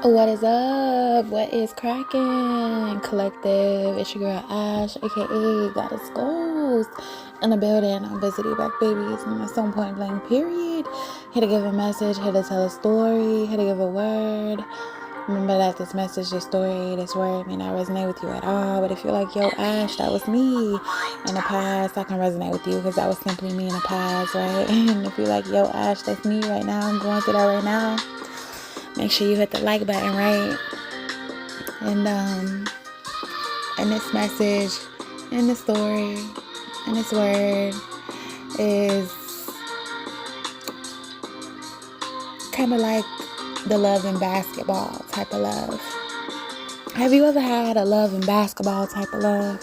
What is up? What is cracking? Collective. It's your girl Ash, aka Goddess Ghost, in the building. I'm visiting back babies, and at some point blank period. Here to give a message, here to tell a story, here to give a word. Remember that this message, this story, this word may not resonate with you at all. But if you're like, yo, Ash, that was me in the past, I can resonate with you because that was simply me in the past, right? And if you're like, yo, Ash, that's me right now, I'm going through that right now. Make sure you hit the like button, right? And this message, and this story, and this word is kind of like the love and basketball type of love. Have you ever had a love and basketball type of love?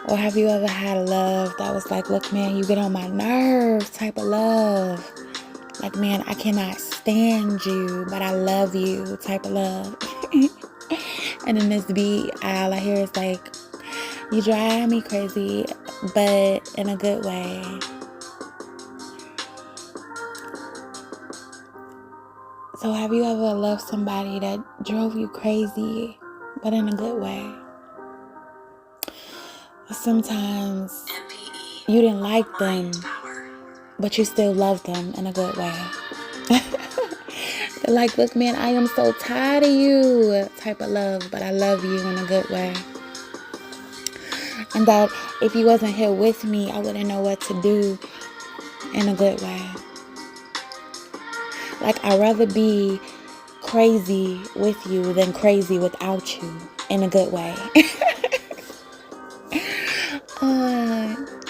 Or have you ever had a love that was like, look, man, you get on my nerves type of love? Like, man, I cannot stand you, but I love you type of love. And in this beat, all I hear is like, you drive me crazy, but in a good way. So have you ever loved somebody that drove you crazy, but in a good way? Sometimes you didn't like them, but you still loved them in a good way. They're like, look, man, I am so tired of you type of love, but I love you in a good way. And that if you wasn't here with me, I wouldn't know what to do in a good way. Like, I'd rather be crazy with you than crazy without you in a good way.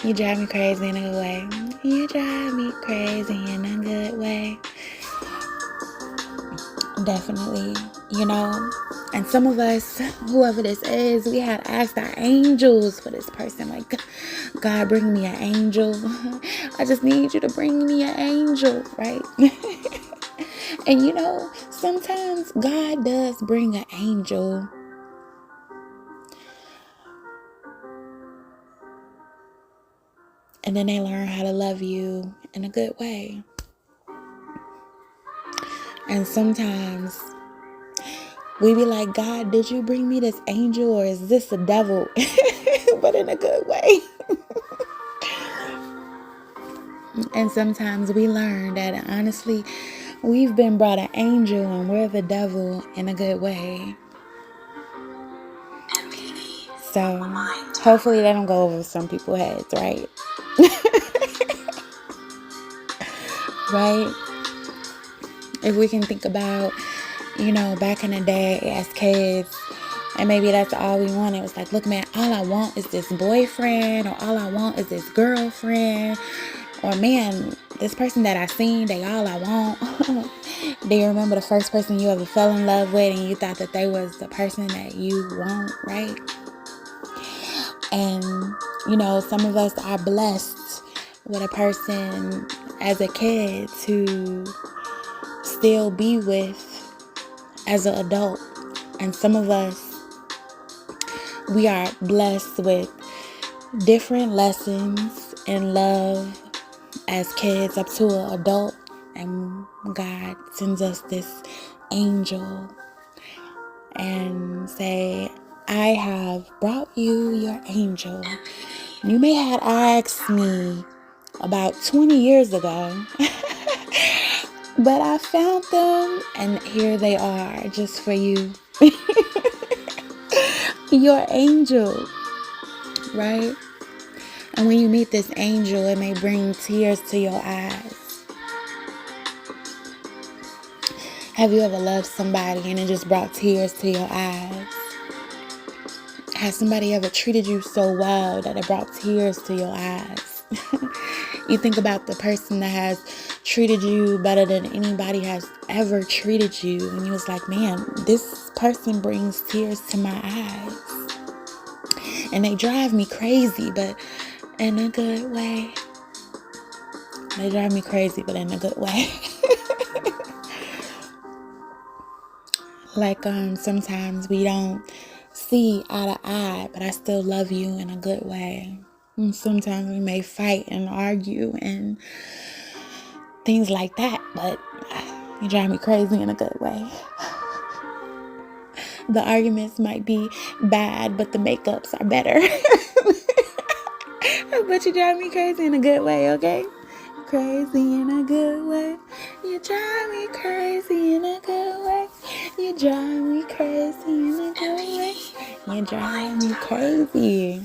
You drive me crazy in a good way. You drive me crazy in a good way. Definitely, And some of us, whoever this is, we had asked our angels for this person. Like, God, bring me an angel. I just need you to bring me an angel, right? And sometimes God does bring an angel. And then they learn how to love you in a good way. And sometimes we be like, God, did you bring me this angel or is this the devil? But in a good way. And sometimes we learn that honestly, we've been brought an angel and we're the devil in a good way. So hopefully they don't go over some people's heads, right? Right? If we can think about, back in the day as kids, and maybe that's all we wanted. It was like, look, man, all I want is this boyfriend, or all I want is this girlfriend, or man, this person that I seen, they all I want. Do you remember the first person you ever fell in love with and you thought that they was the person that you want, right? And, some of us are blessed with a person as a kid to still be with as an adult. And some of us, we are blessed with different lessons in love as kids up to an adult. And God sends us this angel and say, I have brought you your angel. You may have asked me about 20 years ago, but I found them and here they are just for you. Your angel, right? And when you meet this angel, it may bring tears to your eyes. Have you ever loved somebody and it just brought tears to your eyes? Has somebody ever treated you so well that it brought tears to your eyes? You think about the person that has treated you better than anybody has ever treated you, and you was like, man, this person brings tears to my eyes. And they drive me crazy, but in a good way. They drive me crazy, but in a good way. Like, sometimes we don't see eye to eye, but I still love you in a good way. And sometimes we may fight and argue and things like that, but you drive me crazy in a good way. The arguments might be bad, but the makeups are better. But you drive me crazy in a good way, okay? Crazy in a good way. You drive me crazy in a good way. You drive me crazy in a good way. You drive me crazy,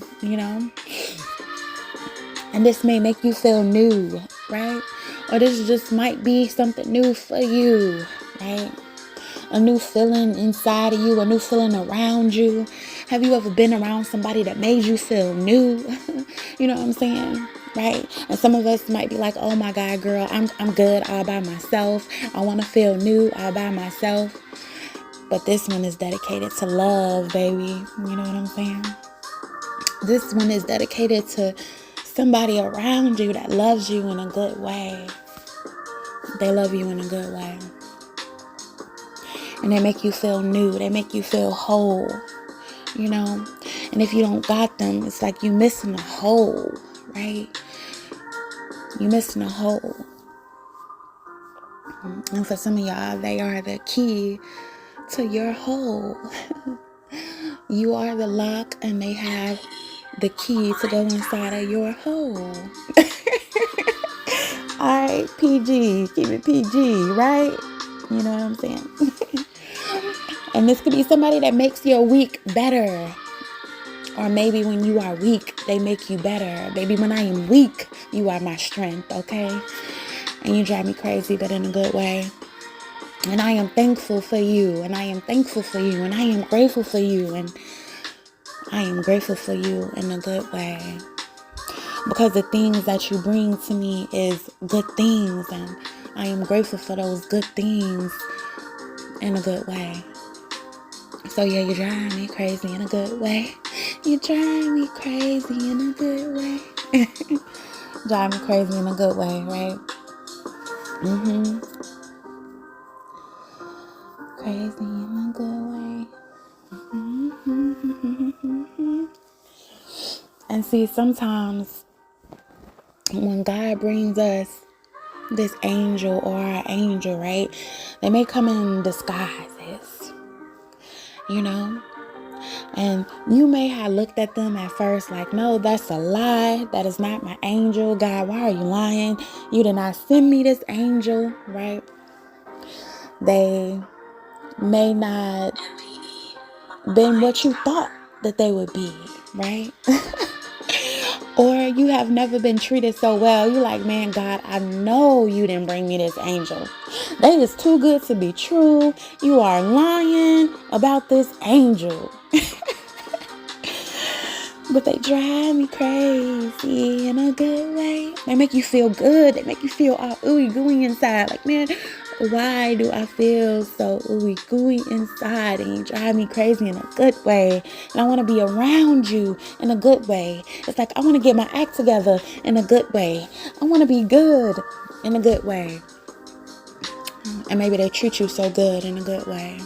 And this may make you feel new, right? Or this just might be something new for you, right? A new feeling inside of you, a new feeling around you. Have you ever been around somebody that made you feel new? You know what I'm saying? Right? And some of us might be like, oh my God, girl, I'm good all by myself. I want to feel new all by myself. But this one is dedicated to love, baby. You know what I'm saying? This one is dedicated to somebody around you that loves you in a good way. They love you in a good way. And they make you feel new. They make you feel whole, And if you don't got them, it's like you missing a hole, right? You missing a hole. And for some of y'all, they are the key to your hole. You are the lock and they have the key to go inside of your hole. Alright, PG. Keep it PG, right? You know what I'm saying? And this could be somebody that makes your week better. Or maybe when you are weak, they make you better. Baby, when I am weak, you are my strength, okay? And you drive me crazy, but in a good way. And I am thankful for you. And I am thankful for you. And I am grateful for you. And I am grateful for you in a good way. Because the things that you bring to me is good things. And I am grateful for those good things in a good way. So yeah, you drive me crazy in a good way. You drive me crazy in a good way. Drive me crazy in a good way, right? Crazy in a good way. And see, sometimes when God brings us this angel or our angel, right? They may come in disguises, And you may have looked at them at first like, no, that's a lie. That is not my angel. God, why are you lying? You did not send me this angel, right? They may not been what you thought that they would be, right? Or you have never been treated so well. You like, man, God, I know you didn't bring me this angel. That is too good to be true. You are lying about this angel. But they drive me crazy in a good way. They make you feel good. They make you feel all ooey gooey inside. Like, man, why do I feel so ooey gooey inside? And you drive me crazy in a good way. And I want to be around you in a good way. It's like I want to get my act together in a good way. I want to be good in a good way. And maybe they treat you so good in a good way.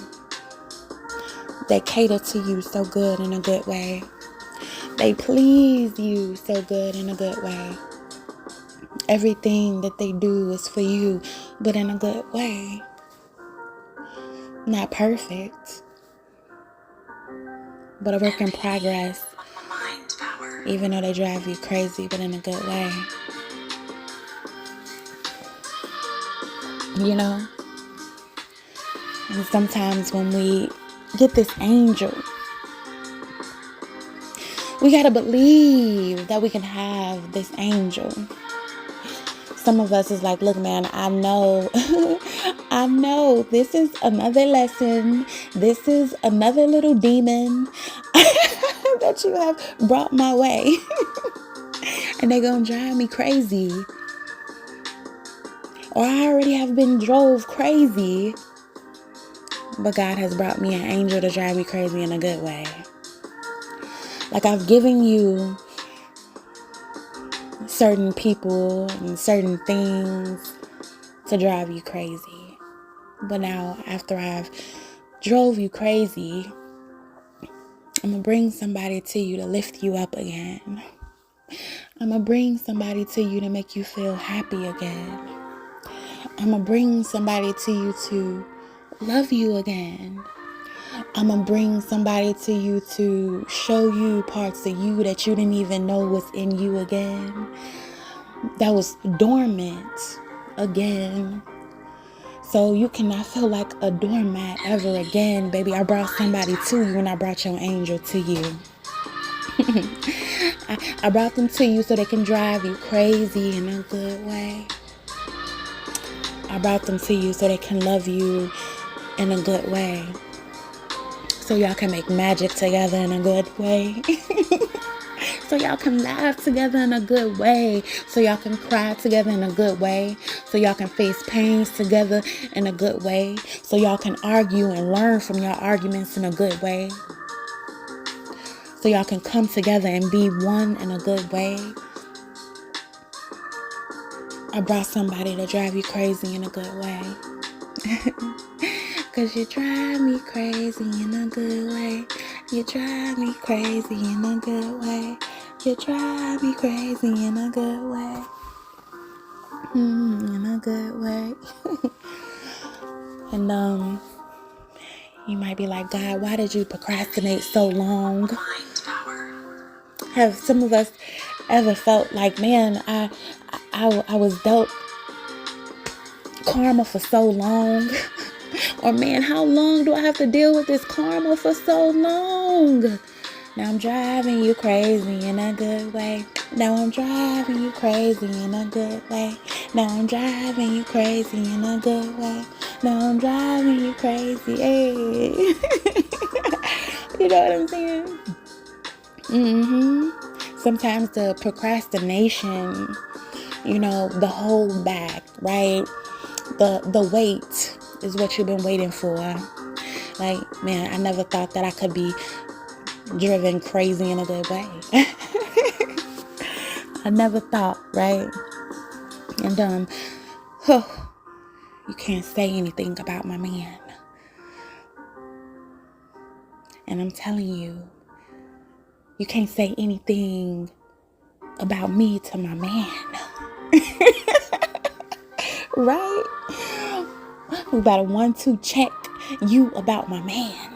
They cater to you so good in a good way. They please you so good in a good way. Everything that they do is for you, but in a good way. Not perfect, but a work in progress. Even though they drive you crazy, but in a good way. And sometimes when we get this angel, we got to believe that we can have this angel. Some of us is like, look, man, I know this is another lesson. This is another little demon that you have brought my way. And they're going to drive me crazy. Or I already have been drove crazy. But God has brought me an angel to drive me crazy in a good way. Like I've given you certain people and certain things to drive you crazy. But now after I've drove you crazy, I'm going to bring somebody to you to lift you up again. I'm going to bring somebody to you to make you feel happy again. I'm going to bring somebody to you to love you again. I'm going to bring somebody to you to show you parts of you that you didn't even know was in you again. That was dormant again. So you cannot feel like a doormat ever again, baby. I brought somebody to you and I brought your angel to you. I brought them to you so they can drive you crazy in a good way. I brought them to you so they can love you in a good way. So y'all can make magic together in a good way. So y'all can laugh together in a good way. So y'all can cry together in a good way. So y'all can face pains together in a good way. So y'all can argue and learn from your arguments in a good way. So y'all can come together and be one in a good way. I brought somebody to drive you crazy in a good way. Cause you drive me crazy in a good way. You drive me crazy in a good way. You drive me crazy in a good way. In a good way. And you might be like, God, why did you procrastinate so long? Have some of us ever felt like, man, I was dealt karma for so long? Or man, how long do I have to deal with this karma for so long? Now I'm driving you crazy in a good way. Now I'm driving you crazy in a good way. Now I'm driving you crazy in a good way. Now I'm driving you crazy. Hey. You know what I'm saying? Sometimes the procrastination, the hold back, right? The wait is what you've been waiting for. Like, man, I never thought that I could be driven crazy in a good way. I never thought, right? And you can't say anything about my man. And I'm telling you, you can't say anything about me to my man. Right? We got a 1-2 check you about my man.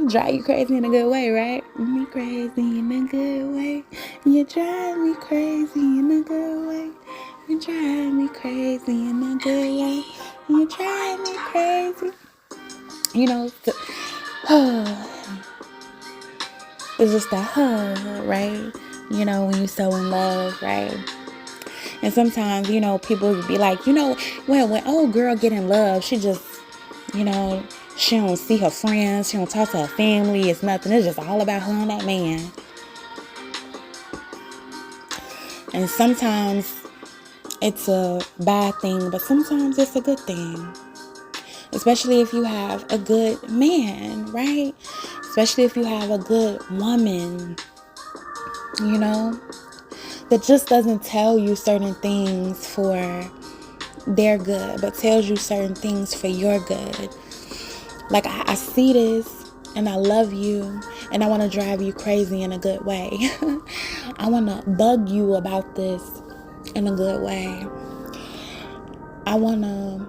Drive you crazy in a good way, right? Me crazy in a good way. You drive me crazy in a good way. You drive me crazy in a good way. You drive me crazy. It's just that right? When you're so in love, right? And sometimes, people would be like, when old girl get in love, she just, she don't see her friends. She don't talk to her family. It's nothing. It's just all about her and that man. And sometimes it's a bad thing, but sometimes it's a good thing. Especially if you have a good man, right? Especially if you have a good woman, that just doesn't tell you certain things for their good, but tells you certain things for your good. Like, I see this and I love you and I want to drive you crazy in a good way. I want to bug you about this in a good way. I want to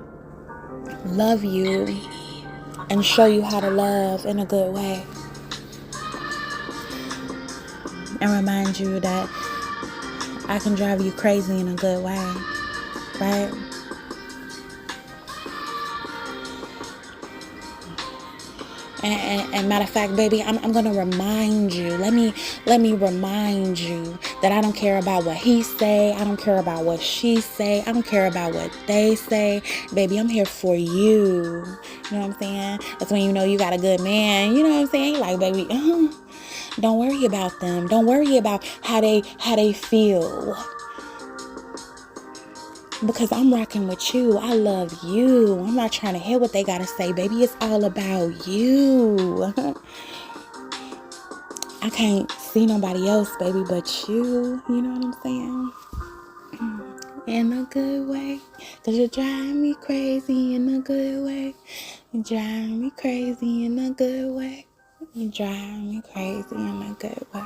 love you and show you how to love in a good way. And remind you that I can drive you crazy in a good way, right? And matter of fact, baby, I'm gonna remind you. Let me remind you that I don't care about what he say. I don't care about what she say. I don't care about what they say. Baby, I'm here for you. You know what I'm saying? That's when you know you got a good man. You know what I'm saying? Like, baby, don't worry about them. Don't worry about how they feel. Because I'm rocking with you. I love you. I'm not trying to hear what they gotta say, baby. It's all about you. I can't see nobody else, baby, but you. You know what I'm saying? In a good way. Cause you drive me crazy in a good way. You drive me crazy in a good way. You drive me crazy in a good way.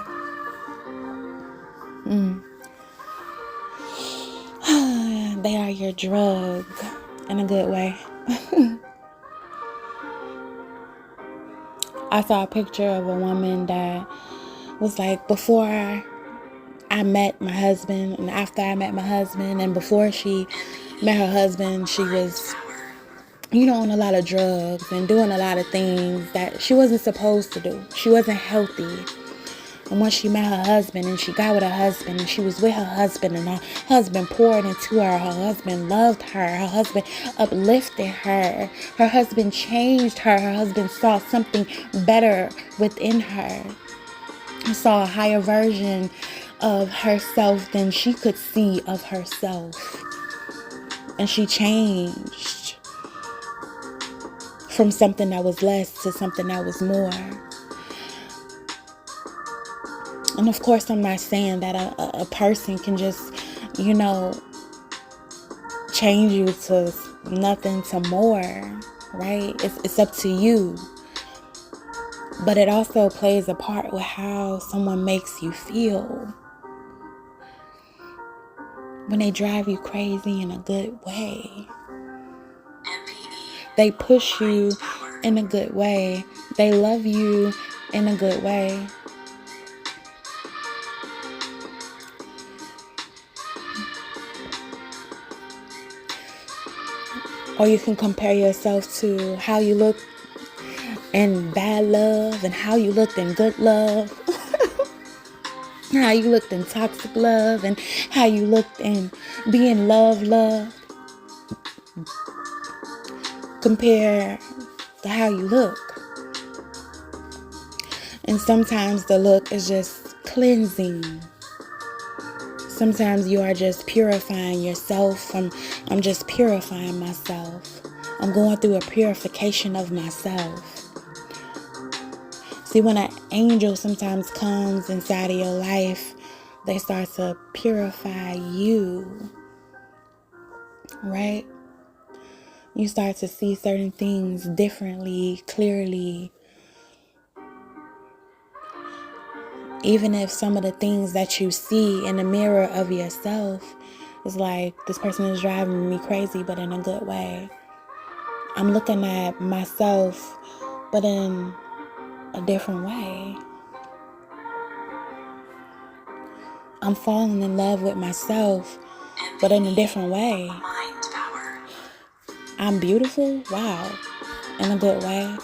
They are your drug in a good way. I saw a picture of a woman that was like, before I met my husband and after I met my husband, and before she met her husband, she was, on a lot of drugs and doing a lot of things that she wasn't supposed to do. She wasn't healthy. And once she met her husband and she got with her husband and she was with her husband and her husband poured into her, her husband loved her, her husband uplifted her, her husband changed her, her husband saw something better within her, saw a higher version of herself than she could see of herself. And she changed from something that was less to something that was more. And of course, I'm not saying that a person can just, change you to nothing to more, right? It's up to you. But it also plays a part with how someone makes you feel. When they drive you crazy in a good way. They push you in a good way. They love you in a good way. Or you can compare yourself to how you look in bad love and how you looked in good love. How you looked in toxic love and how you looked in being love. Compare to how you look. And sometimes the look is just cleansing. Sometimes you are just purifying yourself. I'm just purifying myself. I'm going through a purification of myself. See, when an angel sometimes comes inside of your life, they start to purify you. Right? You start to see certain things differently, clearly. Even if some of the things that you see in the mirror of yourself is like, this person is driving me crazy, but in a good way. I'm looking at myself, but in a different way. I'm falling in love with myself, but in a different way. I'm beautiful, wow, in a good way.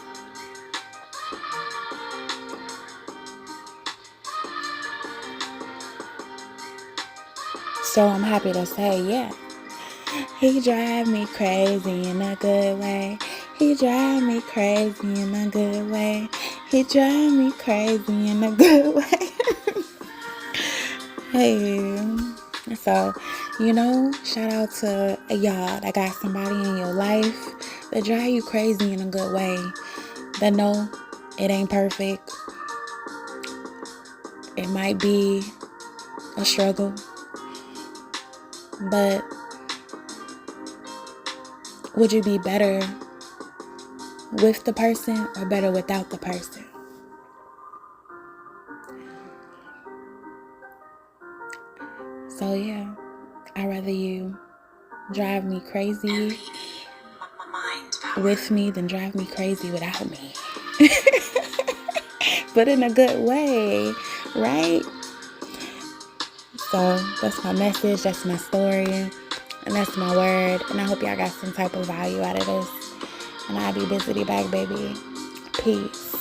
So I'm happy to say, yeah, he drive me crazy in a good way. He drive me crazy in a good way. He drive me crazy in a good way. Hey, so, shout out to y'all that got somebody in your life that drive you crazy in a good way. That know it ain't perfect. It might be a struggle. But would you be better with the person or better without the person? So yeah, I'd rather you drive me crazy with me than drive me crazy without me. But in a good way, right? So that's my message, that's my story, and that's my word. And I hope y'all got some type of value out of this. And I'll be busy back, baby. Peace.